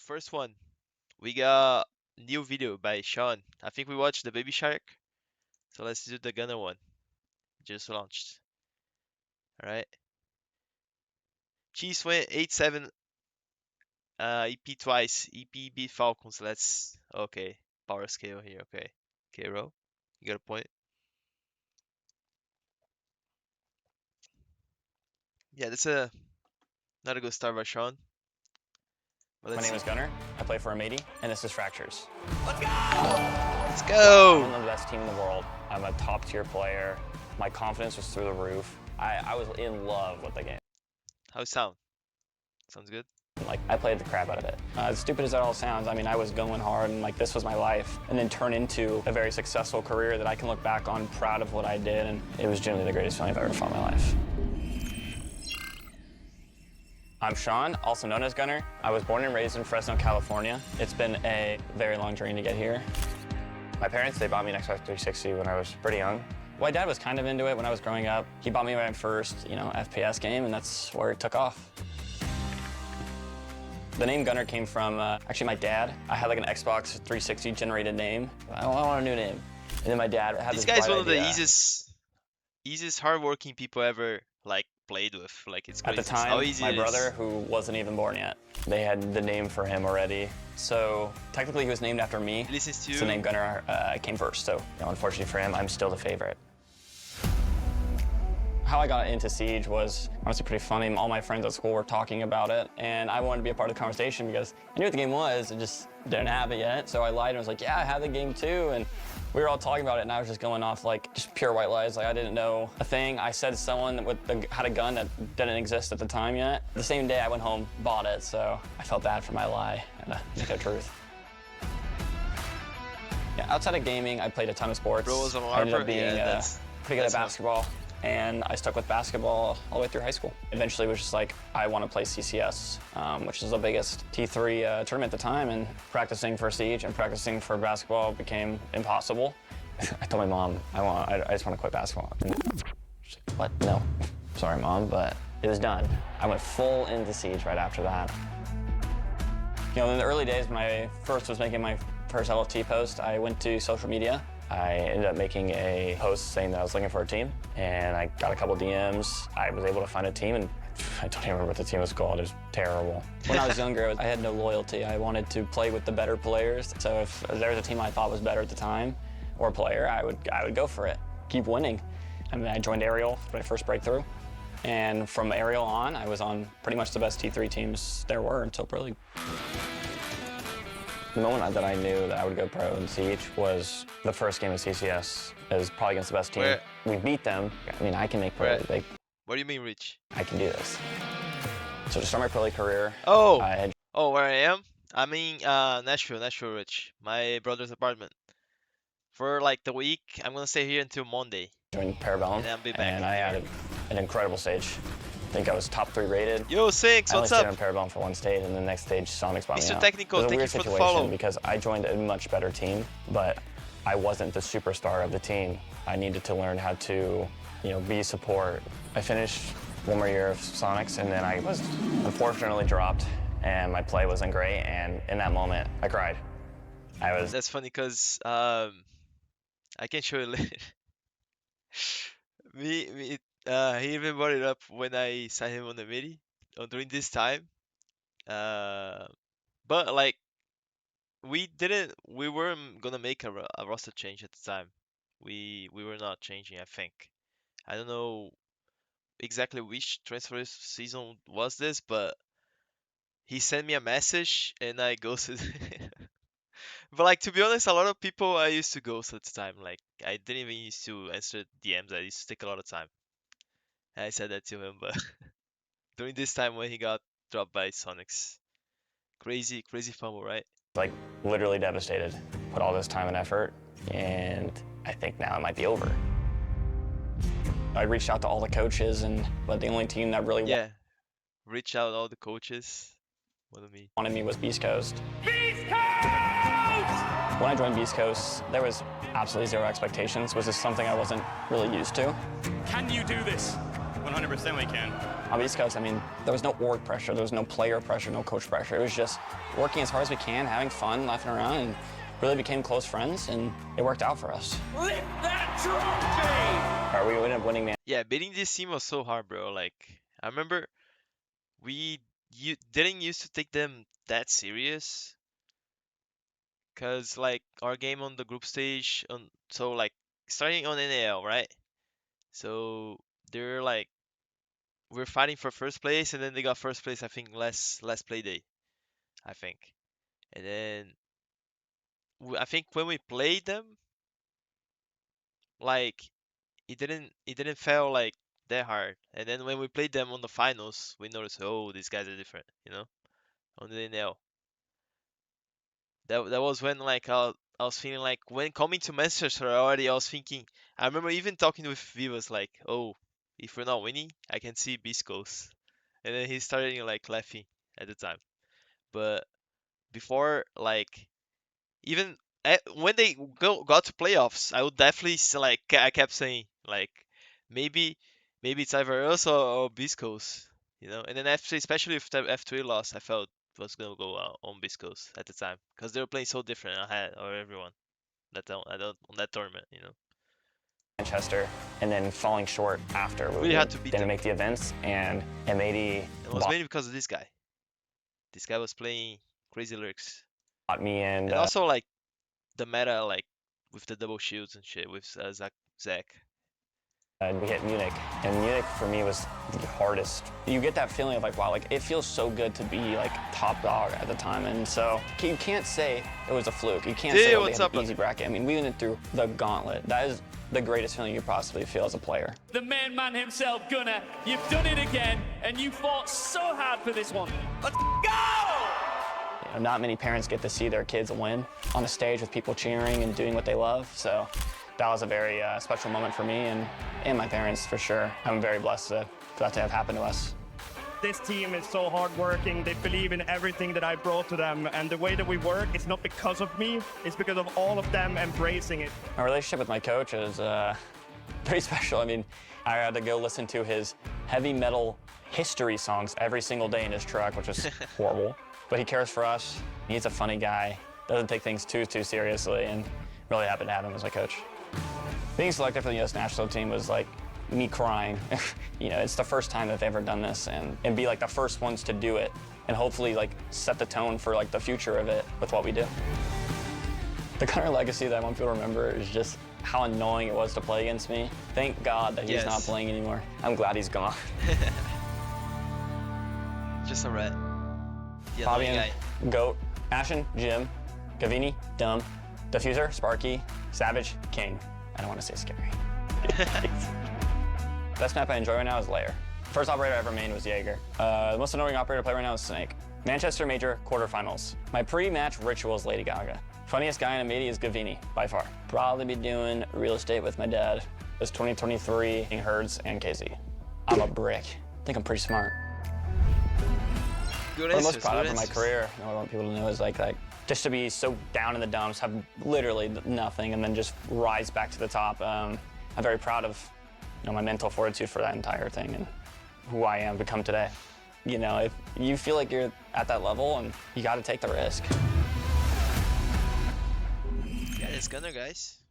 first one. We got new video by Sean. I think we watched the Baby Shark. So let's do the Gunnar one. Just launched. Alright. Chiefs went 8-7. EP twice. EP beat Falcons. Let's. Okay. Power scale here. Okay. Okay, Ro. You got a point. Yeah, that's not a good start by Sean. My name is Gunnar. I play for Amity, and this is Fractures. Let's go! I'm the best team in the world. I'm a top-tier player. My confidence was through the roof. I was in love with the game. How's it sound? Sounds good? Like, I played the crap out of it. As stupid as that all sounds, I mean, I was going hard, and like, this was my life. And then turn into a very successful career that I can look back on proud of what I did, and it was genuinely the greatest feeling I've ever felt in my life. I'm Sean, also known as Gunnar. I was born and raised in Fresno, California. It's been a very long journey to get here. My parents, they bought me an Xbox 360 when I was pretty young. My dad was kind of into it when I was growing up. He bought me my first, FPS game, and that's where it took off. The name Gunnar came from, actually my dad. I had like an Xbox 360 generated name. I want a new name. And then my dad had This this guy's bright one of the idea. easiest hardworking people ever like played with. Like it's crazy. At the time, how easy my it brother, is. who wasn't even born yet, they had the name for him already. So technically he was named after me. He listens to So the name Gunnar came first. So unfortunately for him, I'm still the favorite. How I got into Siege was honestly pretty funny. All my friends at school were talking about it, and I wanted to be a part of the conversation because I knew what the game was, I just didn't have it yet. So I lied and was like, yeah, I have the game too. And we were all talking about it, and I was just going off like just pure white lies. Like I didn't know a thing. I said to someone that had a gun that didn't exist at the time yet. The same day I went home, bought it, so I felt bad for my lie and make it truth. Yeah, outside of gaming, I played a ton of sports. Bro was a I ended up LARPer? being Yeah, pretty good at that's fun. basketball, and I stuck with basketball all the way through high school. Eventually, it was just like, I want to play CCS, which is the biggest T3 tournament at the time, and practicing for Siege and practicing for basketball became impossible. I told my mom, I just want to quit basketball. She's like, what? No. Sorry, Mom, but it was done. I went full into Siege right after that. In the early days, when I first was making my first LFT post, I went to social media. I ended up making a post saying that I was looking for a team, and I got a couple DMs. I was able to find a team, and I don't even remember what the team was called. It was terrible. When I was younger, I had no loyalty. I wanted to play with the better players. So if there was a team I thought was better at the time, or a player, I would go for it. Keep winning. I mean, I joined Aerial for my first breakthrough, and from Aerial on, I was on pretty much the best T3 teams there were until Pro League. The moment that I knew that I would go pro in Siege was the first game of CCS. It was probably against the best team. We beat them. I mean, I can make Pro League. Like, What do you mean, Rich? I can do this. So to start my Pro League career, Oh, I had where I am? I'm in Nashville, Rich. My brother's apartment. For like the week, I'm gonna stay here until Monday. joined Parabellum, And I'll be back. and I had an incredible stage. I think I was top 3 rated. Yo, Six, I only what's stayed up? on Parabellum for one stage, and the next stage, Sonic's bought me Mr. out. Technical, It was a thank weird you for the situation follow. because I joined a much better team, but I wasn't the superstar of the team. I needed to learn how to, be support. I finished one more year of Sonics, and then I was unfortunately dropped, and my play wasn't great, and in that moment, I cried. That's funny because I can show you later. He even brought it up when I signed him on the MIDI during this time. But like we weren't gonna make a roster change at the time. We were not changing, I think. I don't know exactly which transfer season was this, but he sent me a message and I ghosted. But like to be honest, a lot of people I used to ghost at the time. Like I didn't even used to answer DMs. I used to take a lot of time. I said that to him, but during this time when he got dropped by Sonics, crazy fumble, right? Like literally devastated. Put all this time and effort, and I think now it might be over. I reached out to all the coaches, but the only team that really Yeah, reach out all the coaches. What do me? wanted me was Beast Coast. Beast Coast! When I joined Beast Coast, there was absolutely zero expectations. It was just something I wasn't really used to. Can you do this? 100% we can. On the East Coast, I mean, there was no org pressure, there was no player pressure, no coach pressure. It was just working as hard as we can, having fun, laughing around, and really became close friends, and it worked out for us. Lift that trophy! Or we ended up winning the Yeah, beating this team was so hard, bro. Like, I remember you didn't used to take them that serious, cause like our game on the group stage on so like starting on NAL, right? So they're like we're fighting for first place, and then they got first place. I think last play day, I think, and then I think when we played them, like it didn't feel like that hard. And then when we played them on the finals, we noticed, oh, these guys are different, on the NL. That was when like I was feeling like when coming to Manchester already, I was thinking. I remember even talking with Vivas like, oh, if we're not winning, I can see Biscos, and then he started like laughing at the time. But before like even when they got to playoffs, I would definitely like I kept saying like maybe it's either us or Biscos, And then after, especially if the F3 loss, I felt was gonna go on Biscos at the time because they were playing so different. I had or everyone I don't on that tournament. Manchester, and then falling short after. We had to beat didn't them. make the events, and M80 It was mainly because of this guy. This guy was playing crazy lyrics, bought me and and also like the meta like with the double shields and shit with Zach. we hit Munich, and Munich for me was the hardest. You get that feeling of like, wow, like it feels so good to be like top dog at the time, and so you can't say it was a fluke. You can't say what's we up, had an easy bracket. I mean, we went through the gauntlet. That is the greatest feeling you possibly feel as a player. The main man himself, Gunnar, you've done it again, and you fought so hard for this one. Let's go! Not many parents get to see their kids win on a stage with people cheering and doing what they love, so that was a very special moment for me and my parents, for sure. I'm very blessed for that to have happened to us. This team is so hardworking. They believe in everything that I brought to them, and the way that we work is not because of me, it's because of all of them embracing it. My relationship with my coach is pretty special. I mean, I had to go listen to his heavy metal history songs every single day in his truck, which is horrible. But he cares for us. He's a funny guy, doesn't take things too seriously, and really happy to have him as my coach. Being selected for the U.S. national team was like me crying. It's the first time that they've ever done this, and be like the first ones to do it, and hopefully like set the tone for like the future of it with what we do. The Gunnar legacy that I want people to remember is just how annoying it was to play against me. Thank God that he's not playing anymore. I'm glad he's gone. Just a rat. Yeah, Fabian, Goat, Ashen, Jim, Gavini, Dumb, Diffuser, Sparky, Savage, King. I don't want to say scary. Best map I enjoy right now is Lair. First operator I ever made was Jaeger. The most annoying operator to play right now is Snake. Manchester Major quarterfinals. My pre-match ritual is Lady Gaga. Funniest guy in a media is Gavini, by far. Probably be doing real estate with my dad. It's 2023, Herds and KZ. I'm a brick. I think I'm pretty smart. Good What I'm answers, most proud of good in my answers. career, what I want people to know is like just to be so down in the dumps, have literally nothing, and then just rise back to the top. I'm very proud of my mental fortitude for that entire thing and who I am become today. If you feel like you're at that level, and you got to take the risk. Yeah, it's Gunnar, guys.